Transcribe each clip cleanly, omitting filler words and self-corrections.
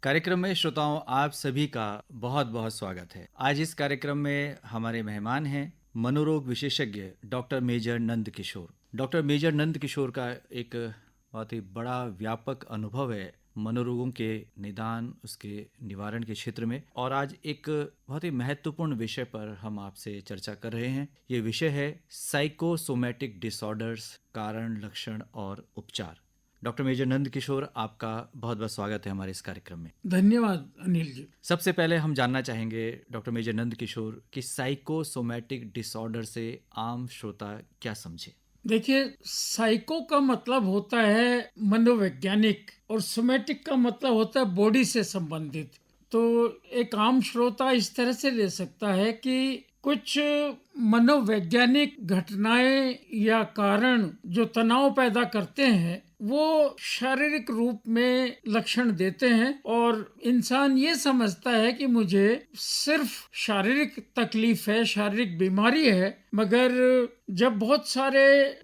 कार्यक्रम में श्रोताओं आप सभी का बहुत बहुत स्वागत है। आज इस कार्यक्रम में हमारे मेहमान हैं मनोरोग विशेषज्ञ doctor major Nand Kishore. Doctor major Nand Kishore का एक बहुत ही बड़ा व्यापक अनुभव है मनोरोगों के निदान, उसके निवारण के क्षेत्र में, और आज एक बहुत ही महत्वपूर्ण विषय पर हम आपसे चर्चा कर रहे हैं। ये विषय है साइकोसोमैटिक डिसऑर्डर्स, कारण, लक्षण और उपचार। डॉक्टर मेजर नंद किशोर, आपका बहुत बहुत स्वागत है हमारे इस कार्यक्रम में। धन्यवाद अनिल जी। सबसे पहले हम जानना चाहेंगे डॉक्टर मेजर नंद किशोर कि साइकोसोमैटिक डिसऑर्डर से आम श्रोता क्या समझे। देखिए, साइको का मतलब होता है मनोवैज्ञानिक और सोमैटिक का मतलब होता है बॉडी से संबंधित। तो एक आम श्रोता इस तरह से ले सकता है कि कुछ मनोवैज्ञानिक घटनाएं या कारण जो तनाव पैदा करते हैं वो शारीरिक रूप में लक्षण देते हैं, और इंसान ये समझता है कि मुझे सिर्फ शारीरिक तकलीफ है, शारीरिक बीमारी है। मगर जब बहुत सारे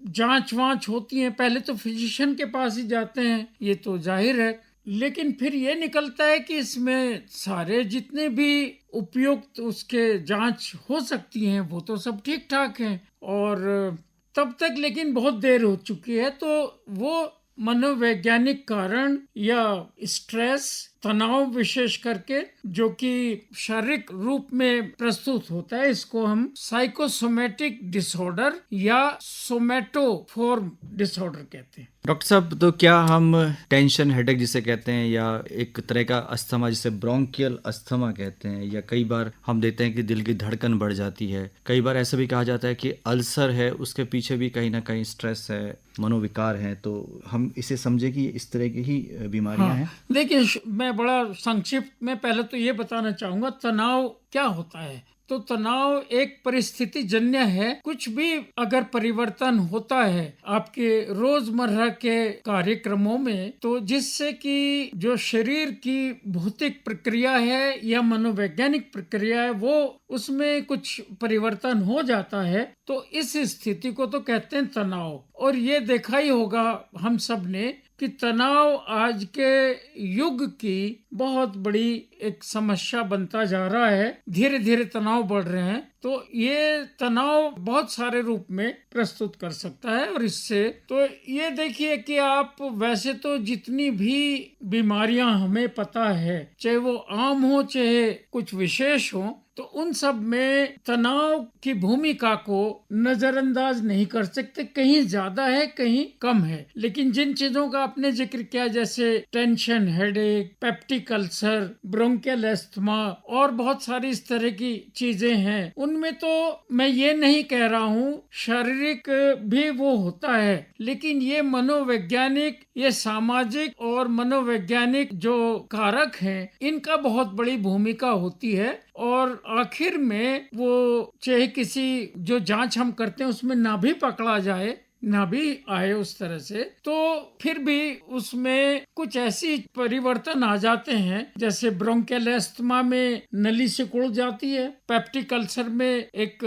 जांच वांच होती हैं, पहले तो फिजिशियन के पास ही जाते हैं, ये तो जाहिर है, लेकिन फिर ये निकलता है कि इसमें सारे जितने भी उपयुक्त उसके जांच हो सकती हैं वो तो सब ठीक ठाक हैं, और तब तक लेकिन बहुत देर हो चुकी है। तो वो मनोवैज्ञानिक कारण या स्ट्रेस, तनाव विशेष करके जो कि शारीरिक रूप में प्रस्तुत होता है, इसको हम साइकोसोमैटिक डिसऑर्डर या सोमैटोफॉर्म डिसऑर्डर कहते हैं। डॉक्टर साहब, तो क्या हम टेंशन हेडेक जिसे कहते हैं, या एक तरह का अस्थमा जिसे ब्रोंकियल अस्थमा कहते हैं, या कई बार हम देते हैं कि दिल की धड़कन बढ़ जाती है, कई बार ऐसा भी कहा जाता है कि अल्सर है, उसके पीछे भी कहीं ना कहीं स्ट्रेस है, मनोविकार है, तो हम इसे समझे कि इस तरह की ही बीमारियां हैं। देखिए, मैं बड़ा संक्षिप्त में पहले तो ये बताना चाहूंगा तनाव क्या होता है। तो तनाव एक परिस्थिति जन्य है। कुछ भी अगर परिवर्तन होता है आपके रोजमर्रा के कार्यक्रमों में, तो जिससे कि जो शरीर की भौतिक प्रक्रिया है या मनोवैज्ञानिक प्रक्रिया है वो उसमें कुछ परिवर्तन हो जाता है, तो इस स्थिति को तो कहते हैं तनाव। और ये देखा ही होगा हम सब ने कि तनाव आज के युग की बहुत बड़ी एक समस्या बनता जा रहा है। धीरे धीरे तनाव बढ़ रहे हैं, तो ये तनाव बहुत सारे रूप में प्रस्तुत कर सकता है। और इससे तो ये देखिए कि आप वैसे तो जितनी भी बीमारियां हमें पता है, चाहे वो आम हो चाहे कुछ विशेष हो, तो उन सब में तनाव की भूमिका को नजरअंदाज नहीं कर सकते। कहीं ज्यादा है, कहीं कम है। लेकिन जिन चीजों का आपने जिक्र किया, जैसे tension, headache, peptic ulcer, bronchial asthma और बहुत सारी इस तरह की चीजें हैं, उनमें तो मैं ये नहीं कह रहा हूँ, शारीरिक भी वो होता है, लेकिन ये मनोवैज्ञानिक, ये सामाजिक और मनोवैज्ञानिक जो कारक हैं, इनका बहुत बड़ी भूमिका होती है। और आखिर में वो चाहे किसी जो जांच हम करते हैं उसमें ना भी पकड़ा जाए, ना भी आए उस तरह से, तो फिर भी उसमें कुछ ऐसी परिवर्तन आ जाते हैं, जैसे ब्रोंकियल अस्थमा में नली सिकुड़ जाती है, पेप्टिक अल्सर में एक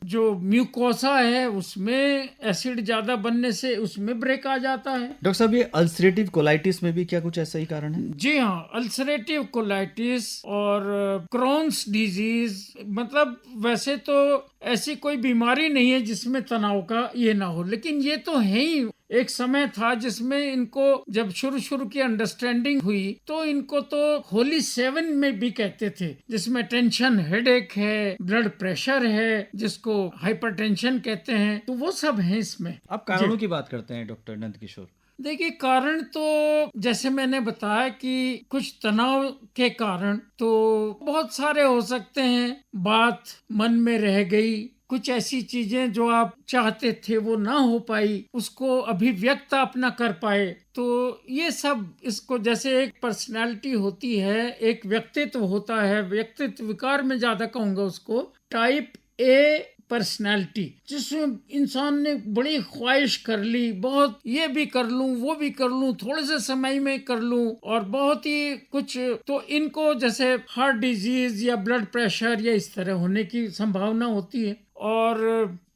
जो म्यूकोसा है उसमें एसिड ज्यादा बनने से उसमें ब्रेक आ जाता है। डॉक्टर साहब, ये अल्सरेटिव कोलाइटिस में भी क्या कुछ ऐसा ही कारण है? जी हाँ, अल्सरेटिव कोलाइटिस और क्रोन्स डिजीज, मतलब वैसे तो ऐसी कोई बीमारी नहीं है जिसमें तनाव का ये ना हो, लेकिन ये तो है ही। एक समय था जिसमें इनको जब शुरू की अंडरस्टैंडिंग हुई तो इनको तो होली 7 में भी कहते थे, जिसमें टेंशन, हेडेक है, ब्लड प्रेशर है जिसको हाइपरटेंशन कहते हैं, तो वो सब है इसमें। आप कारणों की बात करते हैं डॉक्टर नंद किशोर। देखिए, कारण तो जैसे मैंने बताया कि कुछ तनाव के कारण तो बहुत सारे हो सकते हैं। बात मन में रह गई, कुछ ऐसी चीजें जो आप चाहते थे वो ना हो पाई, उसको अभिव्यक्त आप ना कर पाए, तो ये सब, इसको जैसे एक पर्सनालिटी होती है, एक व्यक्तित्व होता है, व्यक्तित्व विकार में ज्यादा कहूंगा उसको, टाइप ए पर्सनालिटी, जिसमें इंसान ने बड़ी ख्वाहिश कर ली, बहुत ये भी कर लूं, वो भी कर लूं, थोड़े से समय में कर लूं, और बहुत ही कुछ, तो इनको जैसे हार्ट डिजीज या ब्लड प्रेशर या इस तरह होने की संभावना होती है। और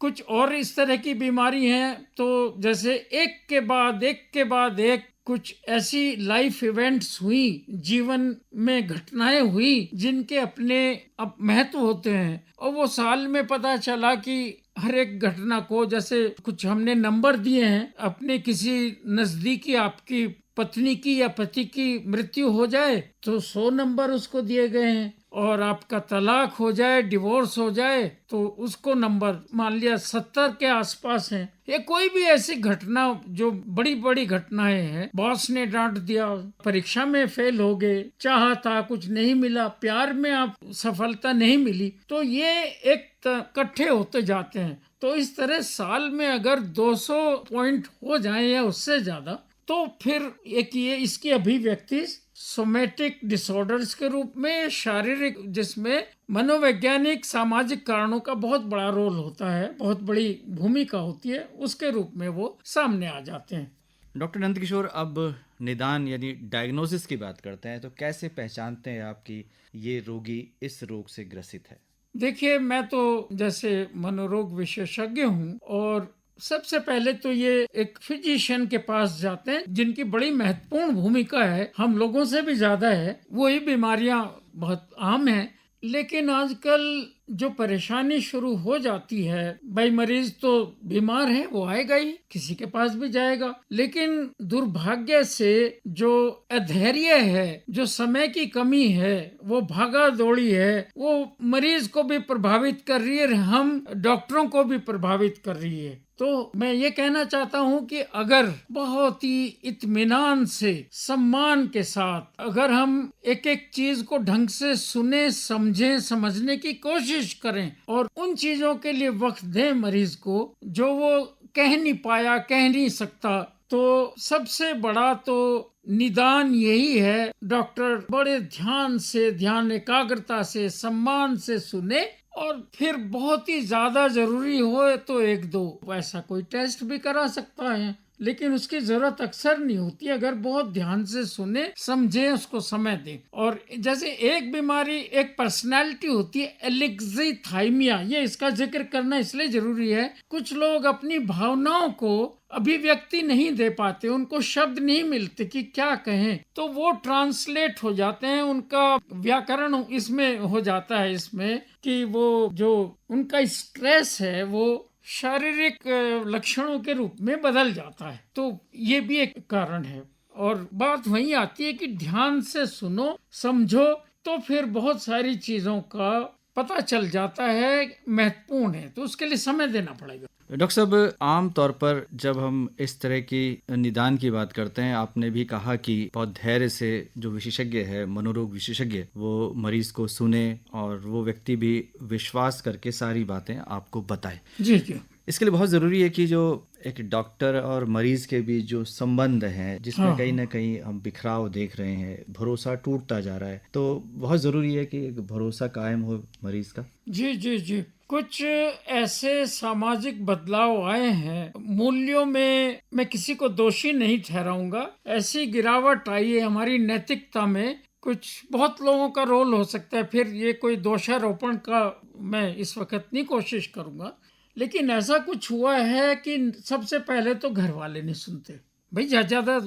कुछ और इस तरह की बीमारी हैं, तो जैसे एक के बाद एक कुछ ऐसी लाइफ इवेंट्स हुई, जीवन में घटनाएं हुई जिनके अपने अब महत्व होते हैं, और वो साल में पता चला कि हर एक घटना को, जैसे कुछ हमने नंबर दिए हैं, अपने किसी नजदीकी आपकी पत्नी की या पति की मृत्यु हो जाए तो 100 नंबर उसको दिए गए हैं, और आपका तलाक हो जाए, डिवोर्स हो जाए तो उसको नंबर मान लिया 70 के आसपास है। ये कोई भी ऐसी घटना जो बड़ी बड़ी घटनाएं हैं, बॉस ने डांट दिया, परीक्षा में फेल हो गए, चाहा था कुछ नहीं मिला, प्यार में आप सफलता नहीं मिली, तो ये एक इकट्ठे होते जाते हैं। तो इस तरह साल में अगर 200 पॉइंट हो जाए या उससे ज्यादा, तो फिर एक ये इसकी अभिव्यक्ति सोमेटिक डिसऑर्डर्स के रूप में, शारीरिक, जिसमें मनोवैज्ञानिक सामाजिक कारणों का बहुत बड़ा रोल होता है, बहुत बड़ी भूमिका होती है, उसके रूप में वो सामने आ जाते हैं। डॉक्टर नंदकिशोर, अब निदान यानी डायग्नोसिस की बात करते हैं, तो कैसे पहचानते हैं आप कि ये रोगी इस रोग से ग्रसित है? देखिए, मैं तो जैसे मनोरोग विशेषज्ञ हूँ, और सबसे पहले तो ये एक फिजिशियन के पास जाते हैं जिनकी बड़ी महत्वपूर्ण भूमिका है, हम लोगों से भी ज्यादा है। वही बीमारियां बहुत आम हैं, लेकिन आजकल जो परेशानी शुरू हो जाती है, भाई मरीज तो बीमार है, वो आएगा ही, किसी के पास भी जाएगा, लेकिन दुर्भाग्य से जो अधैर्य है, जो समय की कमी है, वो भागा दौड़ी है, वो मरीज को भी प्रभावित कर रही है, हम डॉक्टरों को भी प्रभावित कर रही है। तो मैं ये कहना चाहता हूँ कि अगर बहुत ही इत्मीनान से, सम्मान के साथ अगर हम एक एक चीज को ढंग से सुने, समझें, समझने की कोशिश करें, और उन चीजों के लिए वक्त दें मरीज को जो वो कह नहीं पाया, कह नहीं सकता, तो सबसे बड़ा तो निदान यही है, डॉक्टर बड़े ध्यान से, ध्यान एकाग्रता से, सम्मान से सुने, और फिर बहुत ही ज्यादा जरूरी हो तो 1-2 ऐसा कोई टेस्ट भी करा सकता है, लेकिन उसकी जरूरत अक्सर नहीं होती अगर बहुत ध्यान से सुने, समझे, उसको समय दे। और जैसे एक बीमारी, एक पर्सनालिटी होती है एलेक्सीथाइमिया, ये इसका जिक्र करना इसलिए जरूरी है, कुछ लोग अपनी भावनाओं को अभिव्यक्ति नहीं दे पाते, उनको शब्द नहीं मिलते कि क्या कहें, तो वो ट्रांसलेट हो जाते हैं, उनका व्याकरण इसमें हो जाता है, इसमें कि वो जो उनका स्ट्रेस है वो शारीरिक लक्षणों के रूप में बदल जाता है। तो ये भी एक कारण है, और बात वही आती है कि ध्यान से सुनो, समझो, तो फिर बहुत सारी चीजों का पता चल जाता है, महत्वपूर्ण है, तो उसके लिए समय देना पड़ेगा। डॉक्टर साहब, आम तौर पर जब हम इस तरह की निदान की बात करते हैं, आपने भी कहा कि बहुत धैर्य से जो विशेषज्ञ है, मनोरोग विशेषज्ञ, वो मरीज को सुने और वो व्यक्ति भी विश्वास करके सारी बातें आपको बताए। जी जी। इसके लिए बहुत ज़रूरी है कि जो एक डॉक्टर और मरीज के बीच जो संबंध है, जिसमें कहीं ना कहीं हम बिखराव देख रहे हैं, भरोसा टूटता जा रहा है, तो बहुत ज़रूरी है कि एक भरोसा कायम हो मरीज का। जी जी जी। कुछ ऐसे सामाजिक बदलाव आए हैं, मूल्यों में मैं किसी को दोषी नहीं ठहराऊंगा, ऐसी गिरावट आई है हमारी नैतिकता में, कुछ बहुत लोगों का रोल हो सकता है, फिर ये कोई दोषारोपण का मैं इस वक्त नहीं कोशिश करूंगा, लेकिन ऐसा कुछ हुआ है कि सबसे पहले तो घर वाले नहीं सुनते। भाई ज्यादा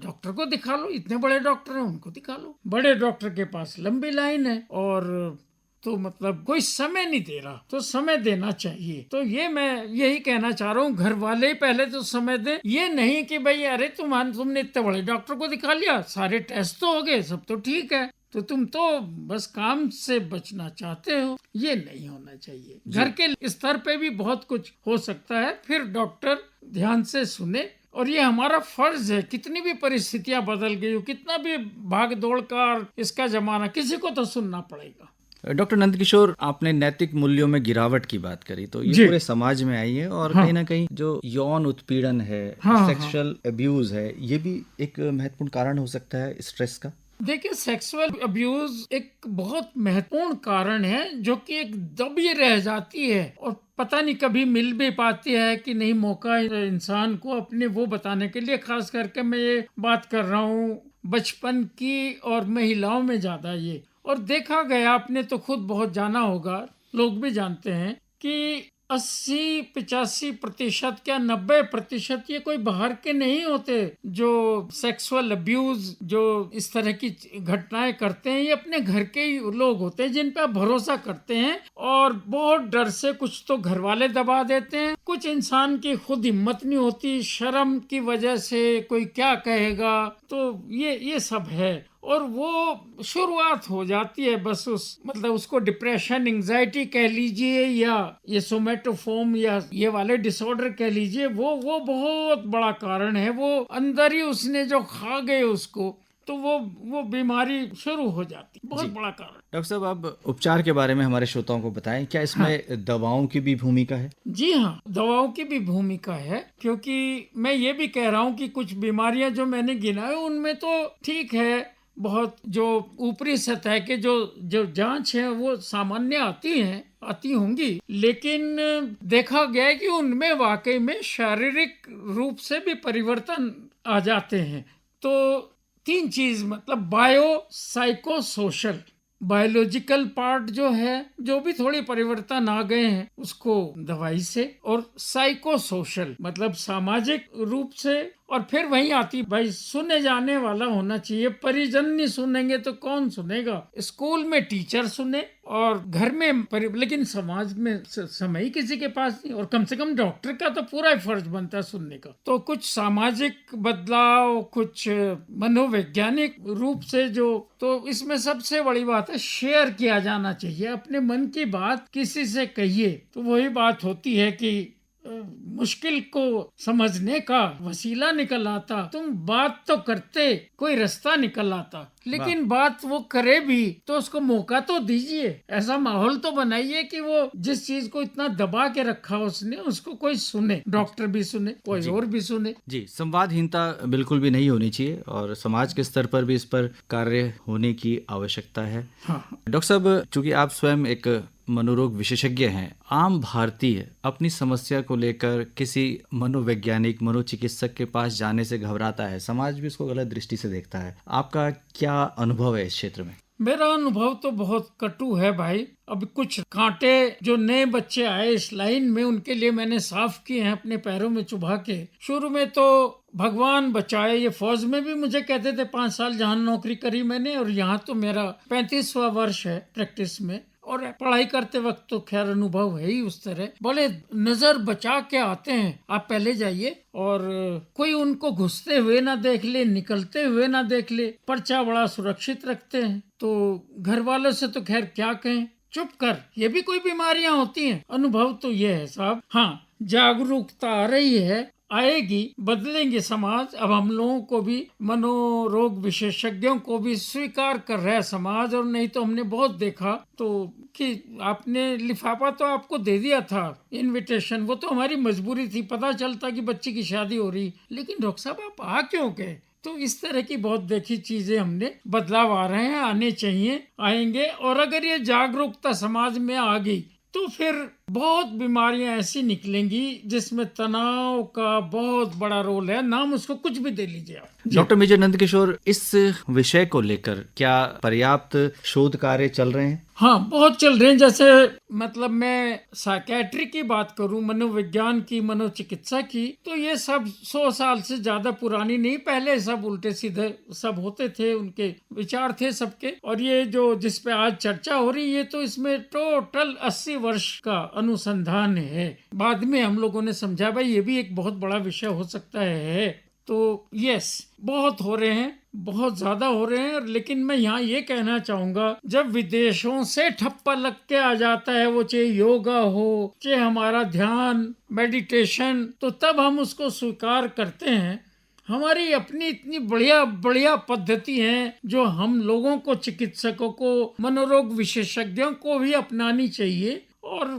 डॉक्टर को दिखा लो, इतने बड़े डॉक्टर हैं, उनको दिखा लो, बड़े डॉक्टर के पास लंबी लाइन है, और तो मतलब कोई समय नहीं दे रहा, तो समय देना चाहिए। तो ये मैं यही कहना चाह रहा हूँ, घर वाले ही पहले तो समय दें, ये नहीं कि भाई अरे तुमने इतने बड़े डॉक्टर को दिखा लिया, सारे टेस्ट तो हो गए, सब तो ठीक है, तो तुम तो बस काम से बचना चाहते हो, ये नहीं होना चाहिए। घर के स्तर पे भी बहुत कुछ हो सकता है, फिर डॉक्टर ध्यान से सुने, और ये हमारा फर्ज है, कितनी भी परिस्थितियां बदल गई हो, कितना भी भाग दौड़ का इसका जमाना, किसी को तो सुनना पड़ेगा। डॉक्टर नंदकिशोर, आपने नैतिक मूल्यों में गिरावट की बात करी, तो ये पूरे समाज में आई है, और कहीं ना कहीं जो यौन उत्पीड़न है, सेक्सुअल अब्यूज है, ये भी एक महत्वपूर्ण कारण हो सकता है स्ट्रेस का। देखिए, सेक्सुअल अब्यूज एक बहुत महत्वपूर्ण कारण है, जो कि एक दबी रह जाती है, और पता नहीं कभी मिल भी पाती है कि नहीं मौका इंसान को अपने वो बताने के लिए। खास करके मैं ये बात कर रहा हूँ बचपन की, और महिलाओं में ज्यादा ये, और देखा गया, आपने तो खुद बहुत जाना होगा, लोग भी जानते हैं कि 80-85% क्या 90% ये कोई बाहर के नहीं होते जो सेक्सुअल अब्यूज, जो इस तरह की घटनाएं करते हैं। ये अपने घर के ही लोग होते हैं जिन पे आप भरोसा करते हैं, और बहुत डर से कुछ तो घर वाले दबा देते हैं, कुछ इंसान की खुद हिम्मत नहीं होती, शर्म की वजह से कोई क्या कहेगा, तो ये सब है। और वो शुरुआत हो जाती है बस मतलब उसको डिप्रेशन, एंजाइटी कह लीजिए, या ये सोमेटोफोम या ये वाले डिसऑर्डर कह लीजिए, वो बहुत बड़ा कारण है। वो अंदर ही उसने जो खा गए उसको, तो वो बीमारी शुरू हो जाती, बहुत बड़ा कारण। डॉक्टर साहब, आप उपचार के बारे में हमारे श्रोताओं को बताएं, क्या इसमें दवाओं की भी भूमिका है? जी हाँ, दवाओं की भी भूमिका है, क्योंकि मैं ये भी कह रहा हूँ कि कुछ बीमारियां जो मैंने गिनाए उनमें तो ठीक है, बहुत जो ऊपरी सतह के जो जांच है वो सामान्य आती होंगी, लेकिन देखा गया है कि उनमें वाकई में शारीरिक रूप से भी परिवर्तन आ जाते हैं। तो 3 चीज, मतलब bio, psycho, social. Biological part जो है, जो भी थोड़ी परिवर्तन आ गए हैं उसको दवाई से, और साइको सोशल मतलब सामाजिक रूप से, और फिर वहीं आती भाई सुने जाने वाला होना चाहिए। परिजन नहीं सुनेंगे तो कौन सुनेगा? स्कूल में टीचर सुने और घर में लेकिन समाज में समय ही किसी के पास नहीं, और कम से कम डॉक्टर का तो पूरा ही फर्ज बनता है सुनने का। तो कुछ सामाजिक बदलाव, कुछ मनोवैज्ञानिक रूप से जो, तो इसमें सबसे बड़ी बात है शेयर किया जाना चाहिए। अपने मन की बात किसी से कहिए, तो वही बात होती है कि मुश्किल को समझने का वसीला निकल आता। तुम बात तो करते, कोई रास्ता निकल आता, लेकिन बात वो करे भी तो उसको मौका तो दीजिए। ऐसा माहौल तो बनाइए कि वो जिस चीज को इतना दबा के रखा उसने, उसको कोई सुने, डॉक्टर भी सुने, कोई और भी सुने। जी, संवादहीनता बिल्कुल भी नहीं होनी चाहिए, और समाज के स्तर पर भी इस पर कार्य होने की आवश्यकता है। हाँ। डॉक्टर साहब, चूंकि आप स्वयं एक मनोरोग विशेषज्ञ हैं, आम भारतीय अपनी समस्या को लेकर किसी मनोवैज्ञानिक, मनोचिकित्सक के पास जाने से घबराता है, समाज भी इसको गलत दृष्टि से देखता है। आपका क्या अनुभव है इस क्षेत्र में? मेरा अनुभव तो बहुत कटु है भाई। अब कुछ कांटे जो नए बच्चे आए इस लाइन में, उनके लिए मैंने साफ किए हैं अपने पैरों में चुभा के। शुरू में तो भगवान बचाए, ये फौज में भी मुझे कहते थे 5 साल जहाँ नौकरी करी मैंने, और यहाँ तो मेरा 35वां वर्ष है प्रैक्टिस में, और पढ़ाई करते वक्त तो खैर अनुभव है ही उस तरह। बोले नजर बचा के आते हैं, आप पहले जाइए और कोई उनको घुसते हुए ना देख ले, निकलते हुए ना देख ले। पर्चा बड़ा सुरक्षित रखते हैं, तो घर वालों से तो खैर क्या कहें, चुप कर, ये भी कोई बीमारियां होती हैं। अनुभव तो ये है साहब। हाँ, जागरूकता आ रही है, आएगी, बदलेंगे समाज। अब हम लोगों को भी, मनोरोग विशेषज्ञों को भी स्वीकार कर रहा है समाज, और नहीं तो हमने बहुत देखा तो कि आपने लिफाफा तो आपको दे दिया था, इनविटेशन, वो तो हमारी मजबूरी थी। पता चलता कि बच्चे की शादी हो रही, लेकिन डॉक्टर साहब आप आ क्यों गए? तो इस तरह की बहुत देखी चीजें हमने, बदलाव आ रहे हैं, आने चाहिए, आएंगे। और अगर ये जागरूकता समाज में आ गई तो फिर बहुत बीमारियां ऐसी निकलेंगी जिसमें तनाव का बहुत बड़ा रोल है। नाम उसको कुछ भी दे लीजिए आप। डॉक्टर मेजर नंद किशोर, इस विषय को लेकर क्या पर्याप्त शोध कार्य चल रहे हैं? हाँ, बहुत चल रहे हैं। जैसे मतलब मैं साइकेट्री की बात करूं, मनोविज्ञान की, मनोचिकित्सा की, तो ये सब 100 साल से ज्यादा पुरानी नहीं। पहले सब उल्टे सीधे सब होते थे, उनके विचार थे सबके। और ये जो जिस पे आज चर्चा हो रही है, तो इसमें टोटल 80 वर्ष का अनुसंधान है। बाद में हम लोगों ने समझा भाई ये भी एक बहुत बड़ा विषय हो सकता है। तो यस, बहुत हो रहे हैं, बहुत ज्यादा हो रहे हैं। लेकिन मैं यहाँ ये कहना चाहूंगा, जब विदेशों से ठप्पा लग के आ जाता है, वो चाहे योगा हो, चाहे हमारा ध्यान, मेडिटेशन, तो तब हम उसको स्वीकार करते हैं। हमारी अपनी इतनी बढ़िया बढ़िया पद्धति है जो हम लोगों को, चिकित्सकों को, मनोरोग विशेषज्ञों को भी अपनानी चाहिए और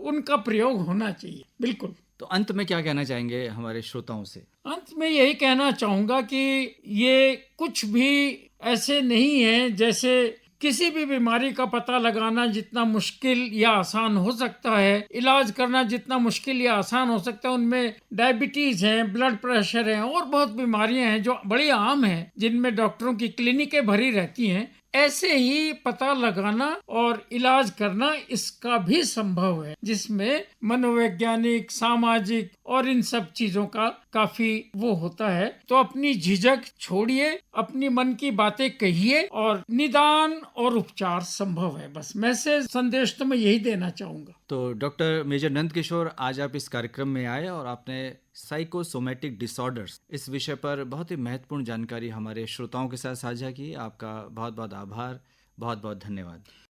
उनका प्रयोग होना चाहिए। बिल्कुल। तो अंत में क्या कहना चाहेंगे हमारे श्रोताओं से? अंत में यही कहना चाहूंगा कि ये कुछ भी ऐसे नहीं है, जैसे किसी भी बीमारी का पता लगाना जितना मुश्किल या आसान हो सकता है, इलाज करना जितना मुश्किल या आसान हो सकता है, उनमें डायबिटीज है, ब्लड प्रेशर है, और बहुत बीमारियां हैं जो बड़ी आम हैं, जिनमें डॉक्टरों की क्लिनिकें भरी रहती हैं। ऐसे ही पता लगाना और इलाज करना इसका भी संभव है, जिसमें मनोवैज्ञानिक, सामाजिक और इन सब चीजों का काफी वो होता है। तो अपनी झिझक छोड़िए, अपनी मन की बातें कहिए और निदान और उपचार संभव है। बस मैसेज संदेश तो मैं यही देना चाहूंगा। तो डॉक्टर मेजर नंद किशोर, आज आप इस कार्यक्रम में आए और आपने साइकोसोमैटिक डिसऑर्डर्स इस विषय पर बहुत ही महत्वपूर्ण जानकारी हमारे श्रोताओं के साथ साझा की। आपका बहुत बहुत आभार, बहुत बहुत धन्यवाद।